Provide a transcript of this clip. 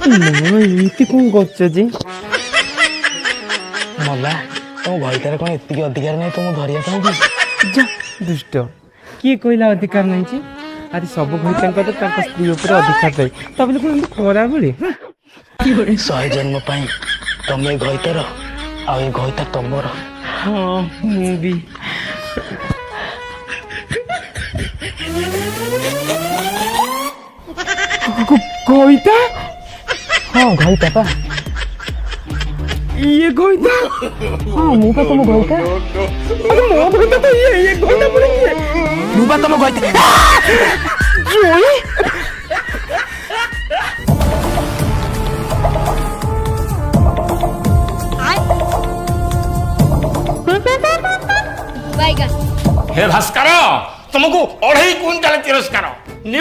ଏମିତି କଣ କରୁଛ ଯେ? ମଲା ତମ ଘଇତାରେ କଣ ଏତିକି ଅଧିକାର ନାହିଁ ତମକୁ ଧରିବା ପାଇଁ? ଯା ଦୁଷ୍ଟ, କିଏ କହିଲା ଅଧିକାର ନାହିଁ ଯେ? ଆରେ ସବୁ ଘଇତାଙ୍କର ତାଙ୍କ ସ୍ତ୍ରୀ ଉପରେ ଅଧିକାର ଥାଏ, ତା ବୋଲି କଣ ଏମିତି ଖରାବେଳେ? 100 ଜନ୍ମ ପାଇଁ ତମେ ଘଇତାର ଆଉ ଏ ଘଇତା ତମର। ହଁ ମୁଁ ବି। ଘଇତା? ହଁ ଘଇତା ପା। ଇଏ ଘଇତା? ହଁ ମୁଁ ପା ତମ ଘଇତା। ଆରେ ମୋ ଘଇତା ତ ଇଏ ଘଇତା ପୁଣି କିଏ? ମୁଁ ପା ତମ ଘଇତା। ଜୋଇ? हे भास्कर तुमको 2.5 क्विंटाल तिरस्कार